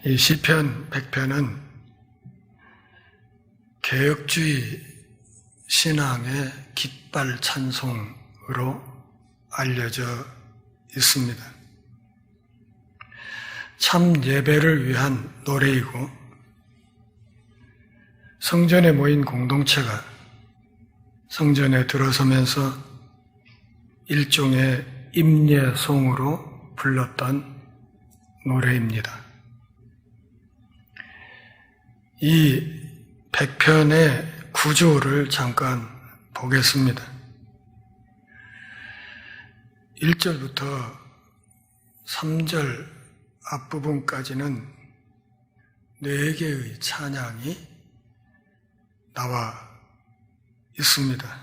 이 시편 100편은 개혁주의 신앙의 깃발 찬송으로 알려져 있습니다. 참 예배를 위한 노래이고 성전에 모인 공동체가 성전에 들어서면서 일종의 임예송으로 불렀던 노래입니다. 이 100편의 구조를 잠깐 보겠습니다. 1절부터 3절 앞부분까지는 4개의 찬양이 나와 있습니다.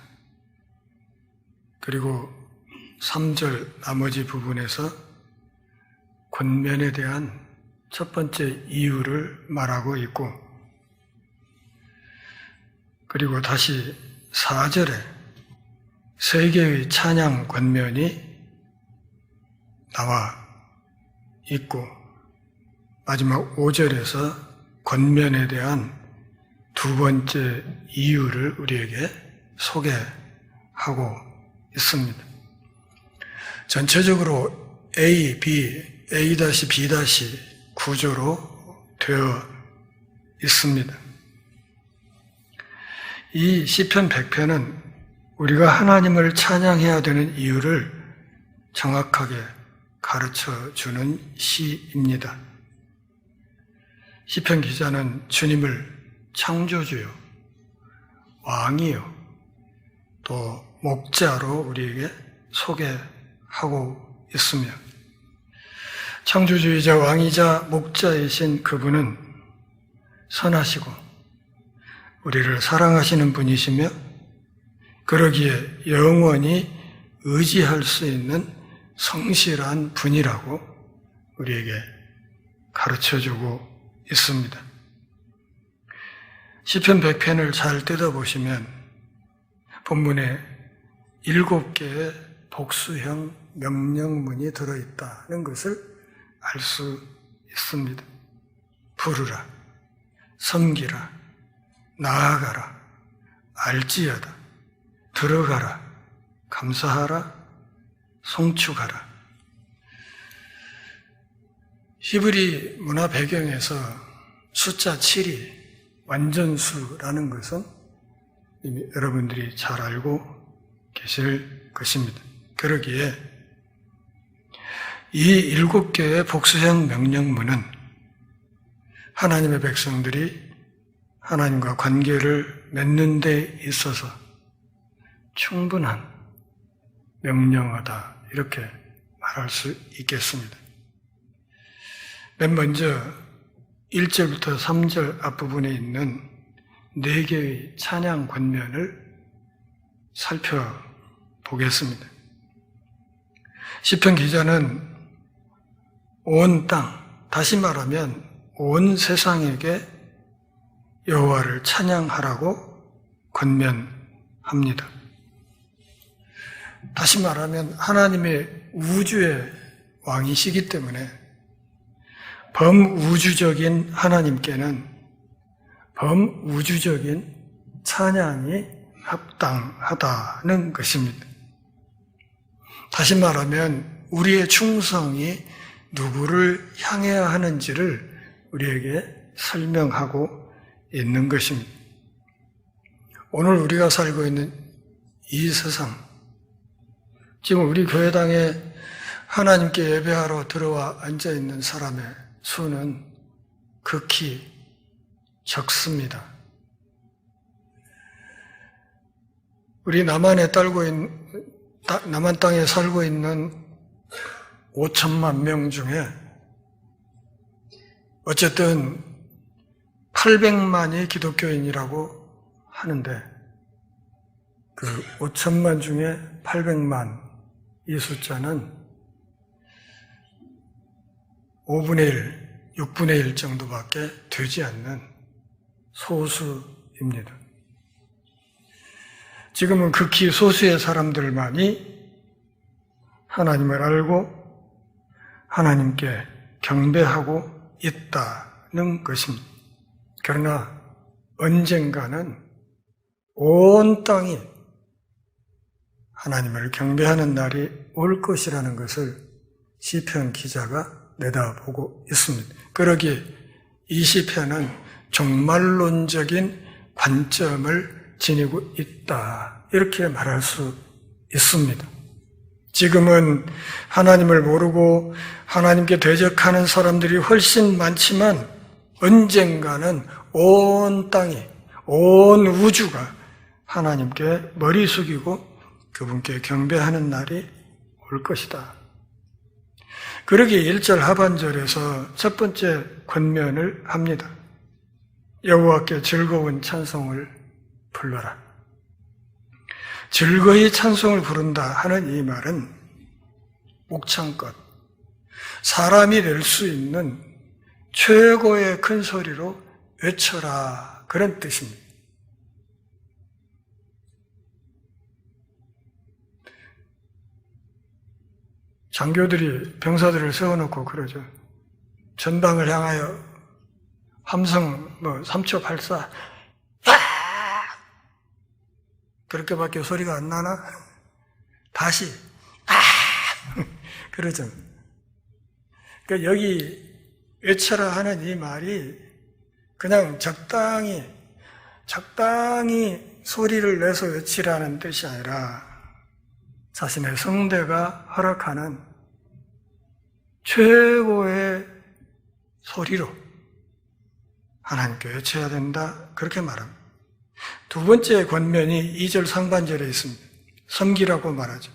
그리고 3절 나머지 부분에서 권면에 대한 첫 번째 이유를 말하고 있고, 그리고 다시 4절에 3개의 찬양 권면이 나와 있고, 마지막 5절에서 권면에 대한 두 번째 이유를 우리에게 소개하고 있습니다. 전체적으로 A, B, A-B- 구조로 되어 있습니다. 이 시편 100편은 우리가 하나님을 찬양해야 되는 이유를 정확하게 가르쳐주는 시입니다. 시편 기자는 주님을 창조주요, 왕이요, 또 목자로 우리에게 소개하고 있으며, 창조주이자 왕이자 목자이신 그분은 선하시고 우리를 사랑하시는 분이시며, 그러기에 영원히 의지할 수 있는 성실한 분이라고 우리에게 가르쳐주고 있습니다. 시편 100편을 잘 뜯어보시면 본문에 7개의 복수형 명령문이 들어있다는 것을 알 수 있습니다. 부르라, 섬기라, 나아가라, 알지어다, 들어가라, 감사하라, 송축하라. 히브리 문화 배경에서 숫자 7이 완전수라는 것은 이미 여러분들이 잘 알고 계실 것입니다. 그러기에 이 7개의 복수형 명령문은 하나님의 백성들이 하나님과 관계를 맺는 데 있어서 충분한 명령어다, 이렇게 말할 수 있겠습니다. 맨 먼저 1절부터 3절 앞부분에 있는 4개의 찬양 권면을 살펴보겠습니다. 시편 기자는 온 땅, 다시 말하면 온 세상에게 여호와를 찬양하라고 권면합니다. 다시 말하면 하나님의 우주의 왕이시기 때문에 범우주적인 하나님께는 범우주적인 찬양이 합당하다는 것입니다. 다시 말하면 우리의 충성이 누구를 향해야 하는지를 우리에게 설명하고 있는 것입니다. 오늘 우리가 살고 있는 이 세상, 지금 우리 교회당에 하나님께 예배하러 들어와 앉아있는 사람의 수는 극히 적습니다. 우리 남한 땅에 살고 있는 5천만 명 중에 어쨌든 800만이 기독교인이라고 하는데, 그 5천만 중에 800만, 이 숫자는 5분의 1, 6분의 1 정도밖에 되지 않는 소수입니다. 지금은 극히 소수의 사람들만이 하나님을 알고 하나님께 경배하고 있다 것입니다. 그러나 언젠가는 온 땅이 하나님을 경배하는 날이 올 것이라는 것을 시편 기자가 내다보고 있습니다. 그러기에 이 시편은 종말론적인 관점을 지니고 있다, 이렇게 말할 수 있습니다. 지금은 하나님을 모르고 하나님께 대적하는 사람들이 훨씬 많지만 언젠가는 온 땅이, 온 우주가 하나님께 머리 숙이고 그분께 경배하는 날이 올 것이다. 그러기에 1절 하반절에서 첫 번째 권면을 합니다. 여호와께 즐거운 찬송을 불러라. 즐거이 찬송을 부른다 하는 이 말은 목창껏 사람이 낼 수 있는 최고의 큰 소리로 외쳐라, 그런 뜻입니다. 장교들이 병사들을 세워놓고 그러죠. 전방을 향하여 함성 3초 발사, 그렇게밖에 소리가 안 나나? 다시 그러죠. 그러니까 여기 외쳐라 하는 이 말이 그냥 적당히 소리를 내서 외치라는 뜻이 아니라 자신의 성대가 허락하는 최고의 소리로 하나님께 외쳐야 된다, 그렇게 말합니다. 두 번째 권면이 2절 상반절에 있습니다. 섬기라고 말하죠.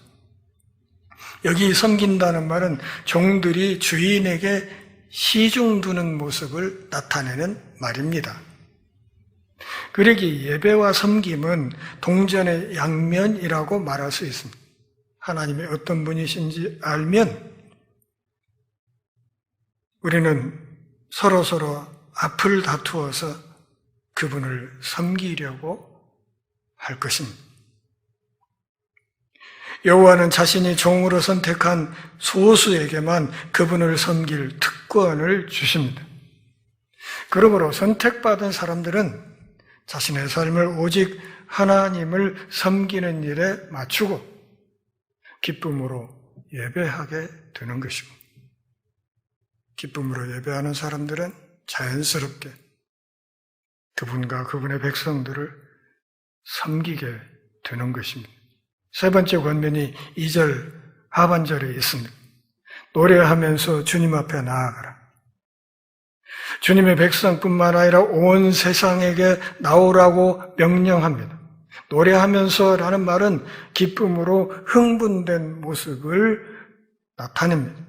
여기 섬긴다는 말은 종들이 주인에게 시중 두는 모습을 나타내는 말입니다. 그러기 예배와 섬김은 동전의 양면이라고 말할 수 있습니다. 하나님이 어떤 분이신지 알면 우리는 서로 앞을 다투어서 그분을 섬기려고 할 것입니다. 여호와는 자신이 종으로 선택한 소수에게만 그분을 섬길 특권을 주십니다. 그러므로 선택받은 사람들은 자신의 삶을 오직 하나님을 섬기는 일에 맞추고 기쁨으로 예배하게 되는 것이고, 기쁨으로 예배하는 사람들은 자연스럽게 그분과 그분의 백성들을 섬기게 되는 것입니다. 세 번째 권면이 2절 하반절에 있습니다. 노래하면서 주님 앞에 나아가라. 주님의 백성뿐만 아니라 온 세상에게 나오라고 명령합니다. 노래하면서라는 말은 기쁨으로 흥분된 모습을 나타냅니다.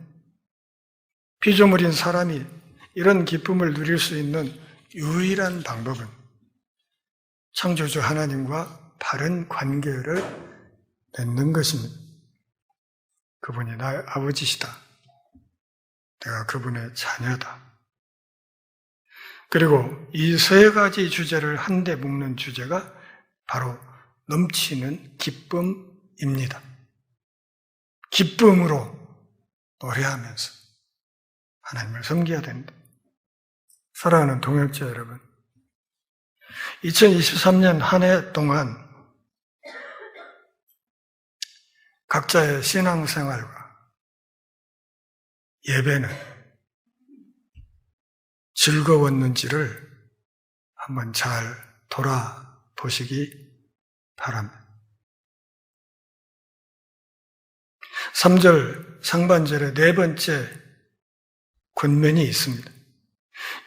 피조물인 사람이 이런 기쁨을 누릴 수 있는 유일한 방법은 창조주 하나님과 바른 관계를 맺는 것입니다. 그분이 나의 아버지시다. 내가 그분의 자녀다. 그리고 이 세 가지 주제를 한데 묶는 주제가 바로 넘치는 기쁨입니다. 기쁨으로 노래하면서 하나님을 섬겨야 된다. 사랑하는 동역자 여러분, 2023년 한 해 동안 각자의 신앙생활과 예배는 즐거웠는지를 한번 잘 돌아보시기 바랍니다. 3절 상반절에 네 번째 권면이 있습니다.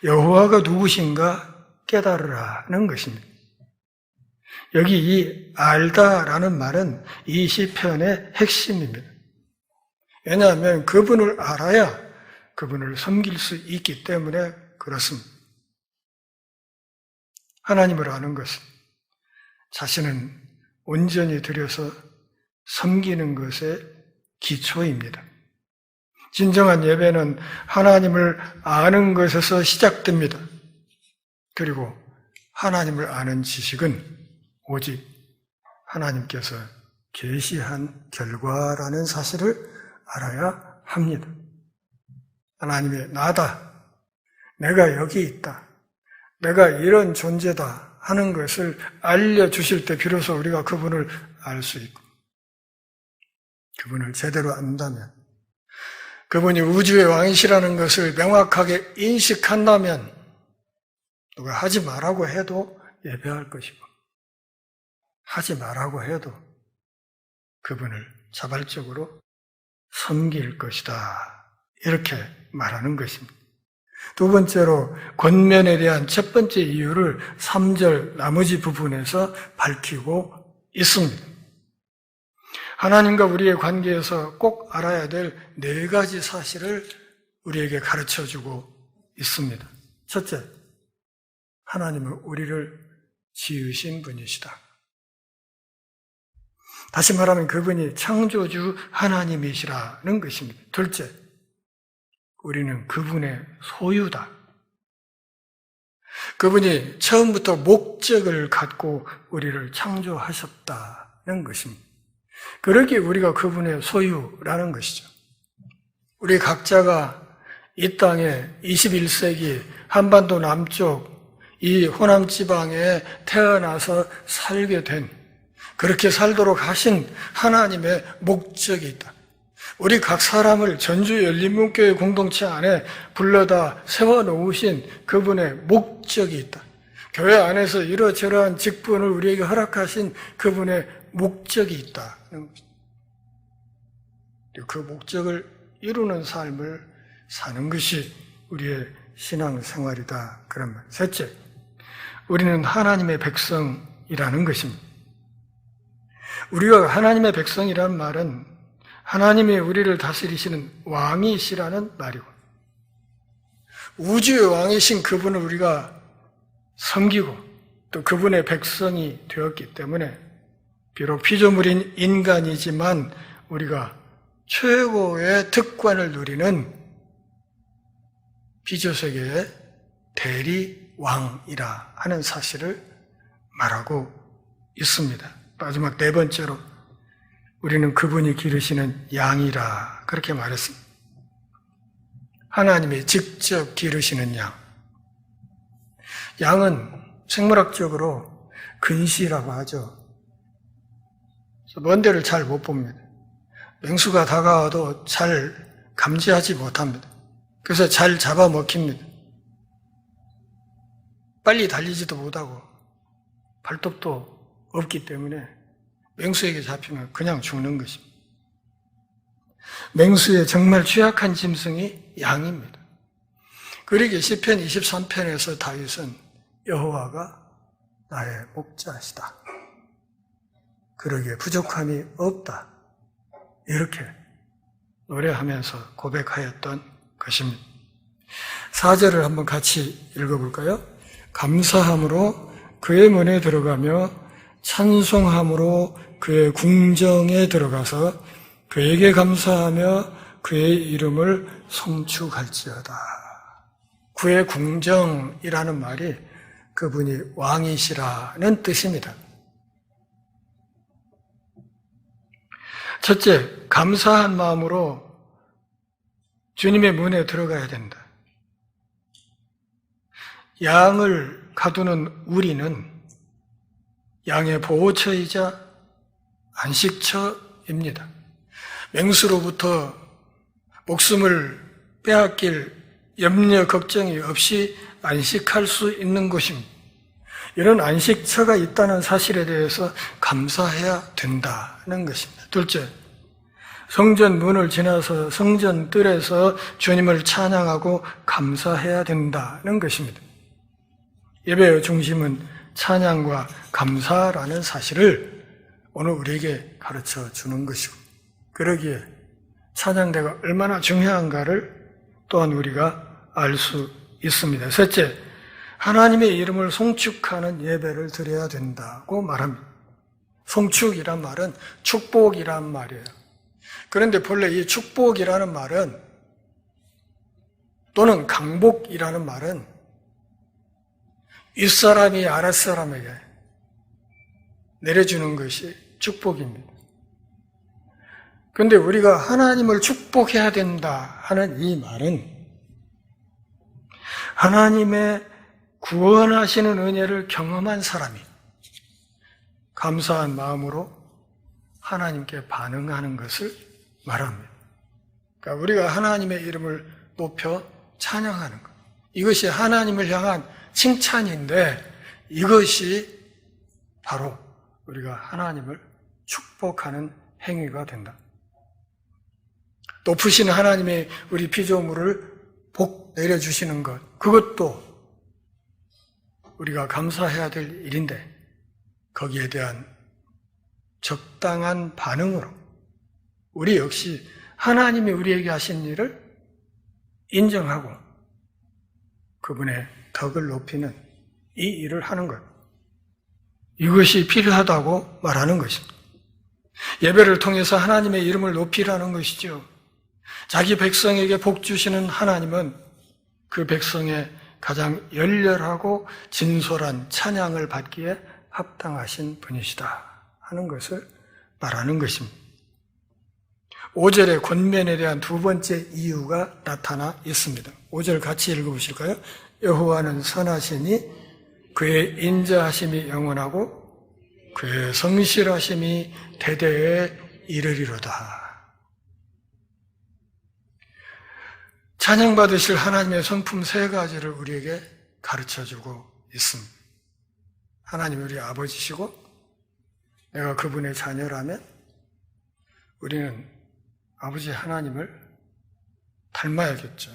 여호와가 누구신가 깨달으라는 것입니다. 여기 이 알다라는 말은 이 시편의 핵심입니다. 왜냐하면 그분을 알아야 그분을 섬길 수 있기 때문에 그렇습니다. 하나님을 아는 것은 자신은 온전히 들여서 섬기는 것의 기초입니다. 진정한 예배는 하나님을 아는 것에서 시작됩니다. 그리고 하나님을 아는 지식은 오직 하나님께서 계시한 결과라는 사실을 알아야 합니다. 하나님의 나다, 내가 여기 있다. 내가 이런 존재다 하는 것을 알려주실 때 비로소 우리가 그분을 알 수 있고, 그분을 제대로 안다면, 그분이 우주의 왕이시라는 것을 명확하게 인식한다면 누가 하지 말라고 해도 예배할 것이고, 하지 말라고 해도 그분을 자발적으로 섬길 것이다. 이렇게 말하는 것입니다. 두 번째로 권면에 대한 첫 번째 이유를 3절 나머지 부분에서 밝히고 있습니다. 하나님과 우리의 관계에서 꼭 알아야 될 4가지 사실을 우리에게 가르쳐주고 있습니다. 첫째, 하나님은 우리를 지으신 분이시다. 다시 말하면 그분이 창조주 하나님이시라는 것입니다. 둘째, 우리는 그분의 소유다. 그분이 처음부터 목적을 갖고 우리를 창조하셨다는 것입니다. 그러기에 우리가 그분의 소유라는 것이죠. 우리 각자가 이 땅에 21세기 한반도 남쪽 이 호남 지방에 태어나서 살게 된, 그렇게 살도록 하신 하나님의 목적이 있다. 우리 각 사람을 전주 열린문교회 공동체 안에 불러다 세워놓으신 그분의 목적이 있다. 교회 안에서 이러저러한 직분을 우리에게 허락하신 그분의 목적이 있다. 그 목적을 이루는 삶을 사는 것이 우리의 신앙생활이다. 그런 말. 셋째, 우리는 하나님의 백성이라는 것입니다. 우리가 하나님의 백성이라는 말은 하나님이 우리를 다스리시는 왕이시라는 말이고, 우주의 왕이신 그분을 우리가 섬기고 또 그분의 백성이 되었기 때문에 비록 피조물인 인간이지만 우리가 최고의 특권을 누리는 피조세계의 대리왕이라 하는 사실을 말하고 있습니다. 마지막 4번째로 우리는 그분이 기르시는 양이라 그렇게 말했습니다. 하나님이 직접 기르시는 양. 양은 생물학적으로 근시라고 하죠. 먼 데를 잘 못 봅니다. 맹수가 다가와도 잘 감지하지 못합니다. 그래서 잘 잡아먹힙니다. 빨리 달리지도 못하고 발톱도 없기 때문에 맹수에게 잡히면 그냥 죽는 것입니다. 맹수의 정말 취약한 짐승이 양입니다. 그러기에 시편 23편에서 다윗은 여호와가 나의 목자시다. 그러기에 부족함이 없다. 이렇게 노래하면서 고백하였던 것입니다. 4절을 한번 같이 읽어볼까요? 감사함으로 그의 문에 들어가며 찬송함으로 그의 궁정에 들어가서 그에게 감사하며 그의 이름을 송축할지어다. 그의 궁정이라는 말이 그분이 왕이시라는 뜻입니다. 첫째, 감사한 마음으로 주님의 문에 들어가야 된다. 양을 가두는 우리는 양의 보호처이자 안식처입니다. 맹수로부터 목숨을 빼앗길 염려, 걱정이 없이 안식할 수 있는 곳입니다. 이런 안식처가 있다는 사실에 대해서 감사해야 된다는 것입니다. 둘째, 성전 문을 지나서 성전 뜰에서 주님을 찬양하고 감사해야 된다는 것입니다. 예배의 중심은 찬양과 감사라는 사실을 오늘 우리에게 가르쳐 주는 것이고, 그러기에 찬양대가 얼마나 중요한가를 또한 우리가 알 수 있습니다. 셋째, 하나님의 이름을 송축하는 예배를 드려야 된다고 말합니다. 송축이란 말은 축복이란 말이에요. 그런데 본래 이 축복이라는 말은 또는 강복이라는 말은 윗사람이 아랫사람에게 내려주는 것이 축복입니다. 그런데 우리가 하나님을 축복해야 된다 하는 이 말은 하나님의 구원하시는 은혜를 경험한 사람이 감사한 마음으로 하나님께 반응하는 것을 말합니다. 그러니까 우리가 하나님의 이름을 높여 찬양하는 것. 이것이 하나님을 향한 칭찬인데 이것이 바로 우리가 하나님을 축복하는 행위가 된다. 높으신 하나님의 우리 피조물을 복 내려주시는 것, 그것도 우리가 감사해야 될 일인데 거기에 대한 적당한 반응으로 우리 역시 하나님이 우리에게 하신 일을 인정하고 그분의 덕을 높이는 이 일을 하는 것. 이것이 필요하다고 말하는 것입니다. 예배를 통해서 하나님의 이름을 높이라는 것이죠. 자기 백성에게 복 주시는 하나님은 그 백성의 가장 열렬하고 진솔한 찬양을 받기에 합당하신 분이시다 하는 것을 말하는 것입니다. 5절의 권면에 대한 두 번째 이유가 나타나 있습니다. 5절 같이 읽어보실까요? 여호와는 선하시니 그의 인자하심이 영원하고 그의 성실하심이 대대에 이르리로다. 찬양받으실 하나님의 성품 세 가지를 우리에게 가르쳐주고 있습니다. 하나님 우리 아버지시고 내가 그분의 자녀라면 우리는 아버지 하나님을 닮아야겠죠.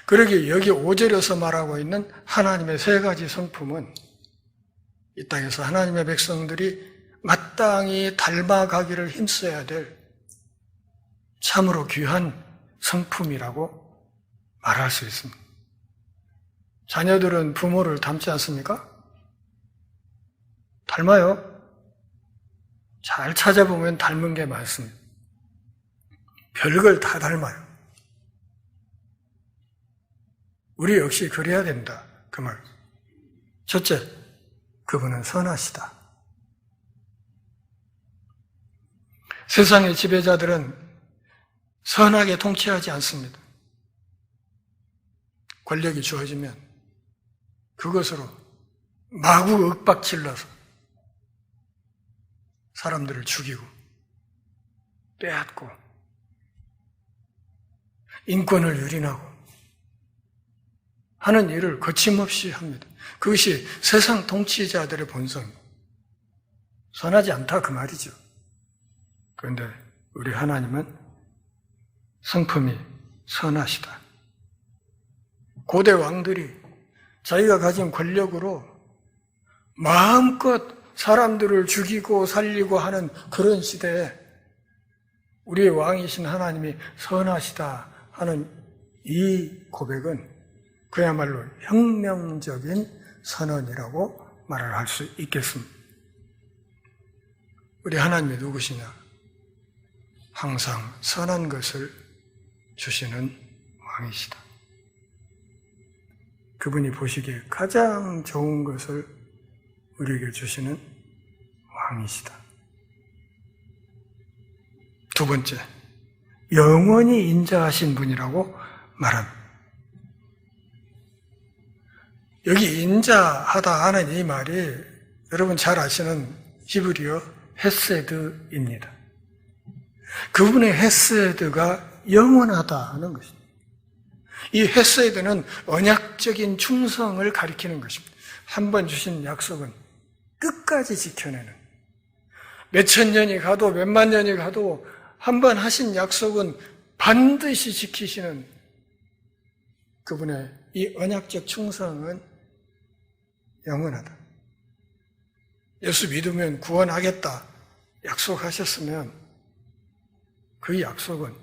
그러기에 여기 5절에서 말하고 있는 하나님의 세 가지 성품은 이 땅에서 하나님의 백성들이 마땅히 닮아가기를 힘써야 될 참으로 귀한 성품이라고 말할 수 있습니다. 자녀들은 부모를 닮지 않습니까? 닮아요. 잘 찾아보면 닮은 게 많습니다. 별걸 다 닮아요. 우리 역시 그래야 된다. 그 말. 첫째, 그분은 선하시다. 세상의 지배자들은 선하게 통치하지 않습니다. 권력이 주어지면 그것으로 마구 윽박질러서 사람들을 죽이고 빼앗고 인권을 유린하고 하는 일을 거침없이 합니다. 그것이 세상 통치자들의 본성입니다. 선하지 않다 그 말이죠. 그런데 우리 하나님은 성품이 선하시다. 고대 왕들이 자기가 가진 권력으로 마음껏 사람들을 죽이고 살리고 하는 그런 시대에 우리의 왕이신 하나님이 선하시다 하는 이 고백은 그야말로 혁명적인 선언이라고 말을 할 수 있겠습니다. 우리 하나님이 누구시냐? 항상 선한 것을 주시는 왕이시다. 그분이 보시기에 가장 좋은 것을 우리에게 주시는 왕이시다. 두 번째, 영원히 인자하신 분이라고 말합니다. 여기 인자하다 하는 이 말이 여러분 잘 아시는 히브리어 헤세드입니다. 그분의 헤세드가 영원하다 하는 것입니다. 이 헤세드는 언약적인 충성을 가리키는 것입니다. 한 번 주신 약속은 끝까지 지켜내는, 몇천 년이 가도 몇만 년이 가도 한 번 하신 약속은 반드시 지키시는 그분의 이 언약적 충성은 영원하다. 예수 믿으면 구원하겠다 약속하셨으면 그 약속은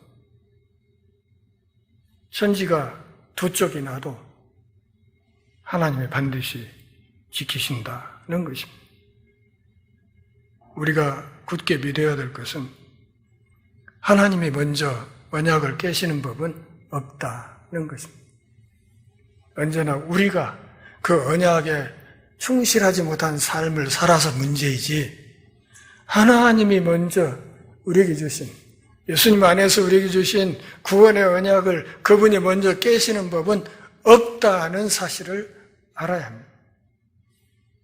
천지가 두 쪽이 나도 하나님이 반드시 지키신다는 것입니다. 우리가 굳게 믿어야 될 것은 하나님이 먼저 언약을 깨시는 법은 없다는 것입니다. 언제나 우리가 그 언약에 충실하지 못한 삶을 살아서 문제이지 하나님이 먼저 우리에게 주신, 예수님 안에서 우리에게 주신 구원의 언약을 그분이 먼저 깨시는 법은 없다는 사실을 알아야 합니다.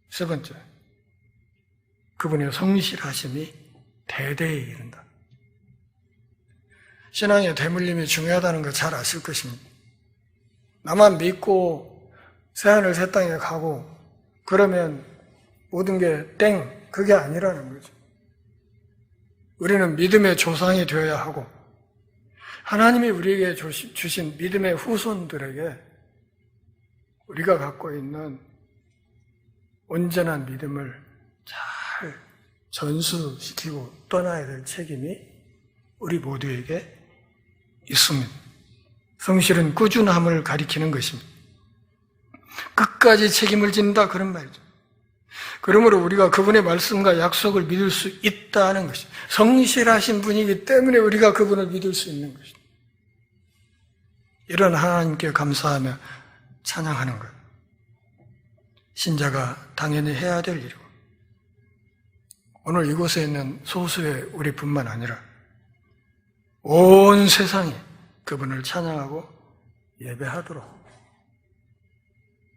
세 번째, 그분의 성실하심이 대대에 이른다. 신앙의 대물림이 중요하다는 거 잘 아실 것입니다. 나만 믿고 새하늘 새 땅에 가고 그러면 모든 게 땡, 그게 아니라는 거죠. 우리는 믿음의 조상이 되어야 하고 하나님이 우리에게 주신 믿음의 후손들에게 우리가 갖고 있는 온전한 믿음을 잘 전수시키고 떠나야 될 책임이 우리 모두에게 있습니다. 성실은 꾸준함을 가리키는 것입니다. 끝까지 책임을 진다 그런 말이죠. 그러므로 우리가 그분의 말씀과 약속을 믿을 수 있다는 것입니다. 성실하신 분이기 때문에 우리가 그분을 믿을 수 있는 것입니다. 이런 하나님께 감사하며 찬양하는 것, 신자가 당연히 해야 될 일이고, 오늘 이곳에 있는 소수의 우리뿐만 아니라 온 세상이 그분을 찬양하고 예배하도록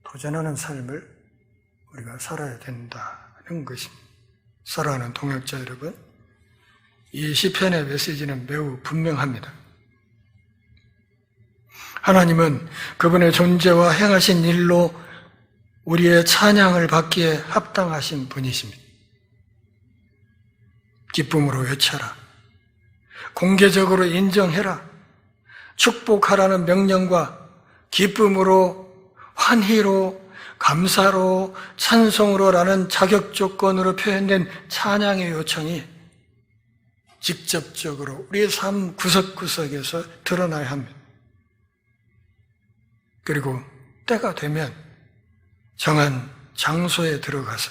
도전하는 삶을 우리가 살아야 된다는 것입니다. 사랑하는 동역자 여러분, 이 시편의 메시지는 매우 분명합니다. 하나님은 그분의 존재와 행하신 일로 우리의 찬양을 받기에 합당하신 분이십니다. 기쁨으로 외쳐라. 공개적으로 인정해라. 축복하라는 명령과 기쁨으로, 환희로, 감사로, 찬송으로라는 자격 조건으로 표현된 찬양의 요청이 직접적으로 우리의 삶 구석구석에서 드러나야 합니다. 그리고 때가 되면 정한 장소에 들어가서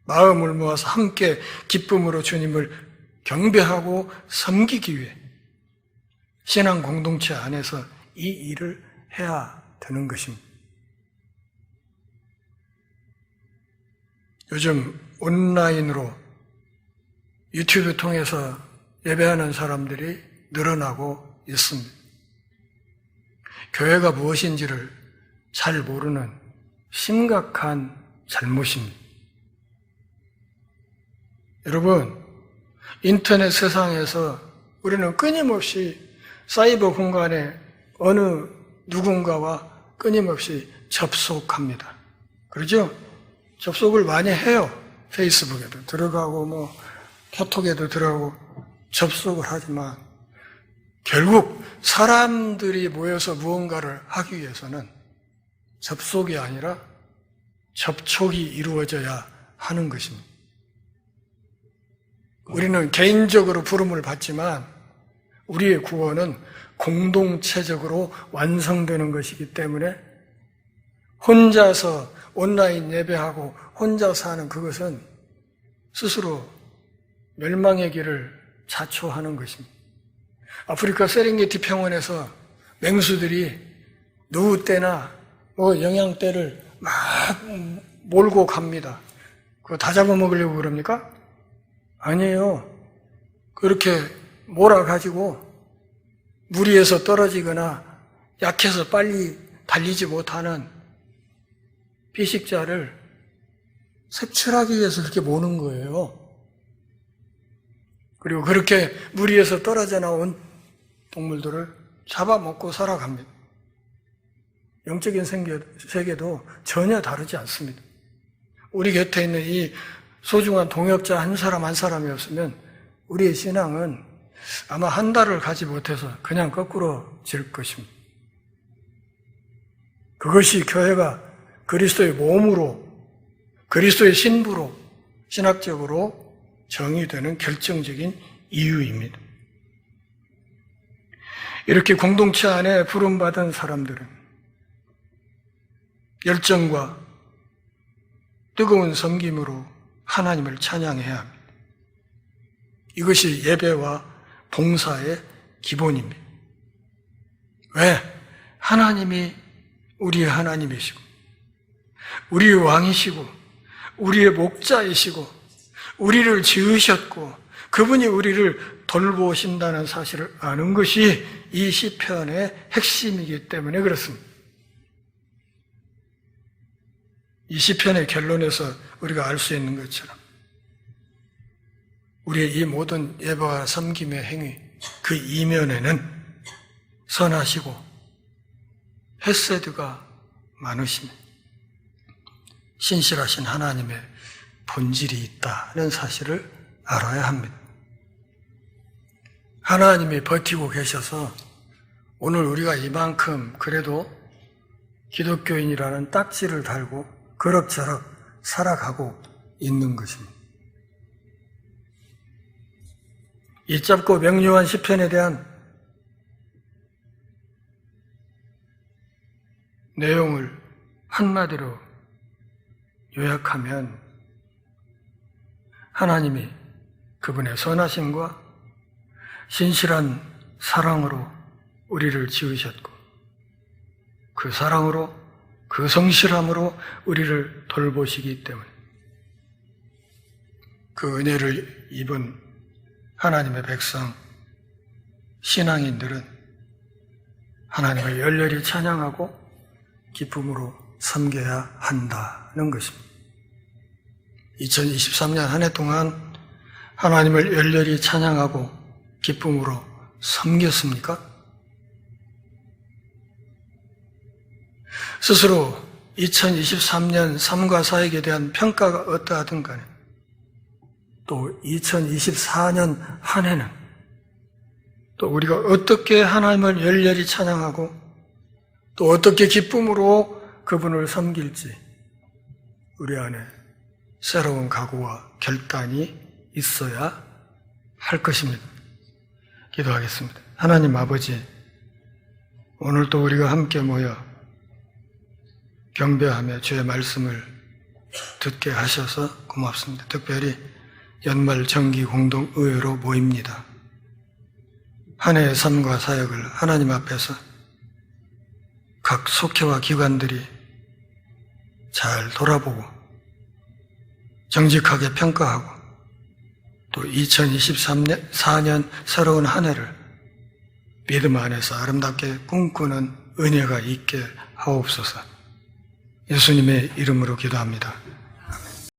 마음을 모아서 함께 기쁨으로 주님을 경배하고 섬기기 위해 신앙 공동체 안에서 이 일을 해야 되는 것입니다. 요즘 온라인으로 유튜브 통해서 예배하는 사람들이 늘어나고 있습니다. 교회가 무엇인지를 잘 모르는 심각한 잘못입니다. 여러분, 인터넷 세상에서 우리는 끊임없이 사이버 공간에 어느 누군가와 끊임없이 접속합니다. 그렇죠? 접속을 많이 해요. 페이스북에도 들어가고 카톡에도 들어가고 접속을 하지만 결국 사람들이 모여서 무언가를 하기 위해서는 접속이 아니라 접촉이 이루어져야 하는 것입니다. 우리는 개인적으로 부름을 받지만 우리의 구원은 공동체적으로 완성되는 것이기 때문에 혼자서 온라인 예배하고 혼자서 하는 그것은 스스로 멸망의 길을 자초하는 것입니다. 아프리카 세렝게티 평원에서 맹수들이 노후 때나 영양 때를 막 몰고 갑니다. 그거 다 잡아먹으려고 그럽니까? 아니에요. 그렇게 몰아가지고 무리에서 떨어지거나 약해서 빨리 달리지 못하는 피식자를 색출하기 위해서 그렇게 모는 거예요. 그리고 그렇게 무리에서 떨어져 나온 동물들을 잡아먹고 살아갑니다. 영적인 세계도 전혀 다르지 않습니다. 우리 곁에 있는 이 소중한 동역자 한 사람 한 사람이었으면 우리의 신앙은 아마 한 달을 가지 못해서 그냥 거꾸로질 것입니다. 그것이 교회가 그리스도의 몸으로, 그리스도의 신부로 신학적으로 정의되는 결정적인 이유입니다. 이렇게 공동체 안에 부름받은 사람들은 열정과 뜨거운 섬김으로 하나님을 찬양해야 합니다. 이것이 예배와 봉사의 기본입니다. 왜? 하나님이 우리의 하나님이시고 우리의 왕이시고 우리의 목자이시고 우리를 지으셨고 그분이 우리를 돌보신다는 사실을 아는 것이 이 시편의 핵심이기 때문에 그렇습니다. 이 시편의 결론에서 우리가 알 수 있는 것처럼 우리의 이 모든 예배와 섬김의 행위, 그 이면에는 선하시고 헤세드가 많으시며 신실하신 하나님의 본질이 있다는 사실을 알아야 합니다. 하나님이 버티고 계셔서 오늘 우리가 이만큼 그래도 기독교인이라는 딱지를 달고 그럭저럭 살아가고 있는 것입니다. 이 짧고 명료한 시편에 대한 내용을 한마디로 요약하면 하나님이 그분의 선하심과 신실한 사랑으로 우리를 지으셨고 그 사랑으로 그 성실함으로 우리를 돌보시기 때문에 그 은혜를 입은 하나님의 백성 신앙인들은 하나님을 열렬히 찬양하고 기쁨으로 섬겨야 한다는 것입니다. 2023년 한 해 동안 하나님을 열렬히 찬양하고 기쁨으로 섬겼습니까? 스스로 2023년 삶과 사역에 대한 평가가 어떠하든 간에 또 2024년 한 해는 또 우리가 어떻게 하나님을 열렬히 찬양하고 또 어떻게 기쁨으로 그분을 섬길지 우리 안에 새로운 각오와 결단이 있어야 할 것입니다. 기도하겠습니다. 하나님 아버지, 오늘도 우리가 함께 모여 경배하며 주의 말씀을 듣게 하셔서 고맙습니다. 특별히 연말 정기 공동의회로 모입니다. 한 해의 삶과 사역을 하나님 앞에서 각 속회와 기관들이 잘 돌아보고 정직하게 평가하고 또 2024년 새로운 한 해를 믿음 안에서 아름답게 꿈꾸는 은혜가 있게 하옵소서. 예수님의 이름으로 기도합니다.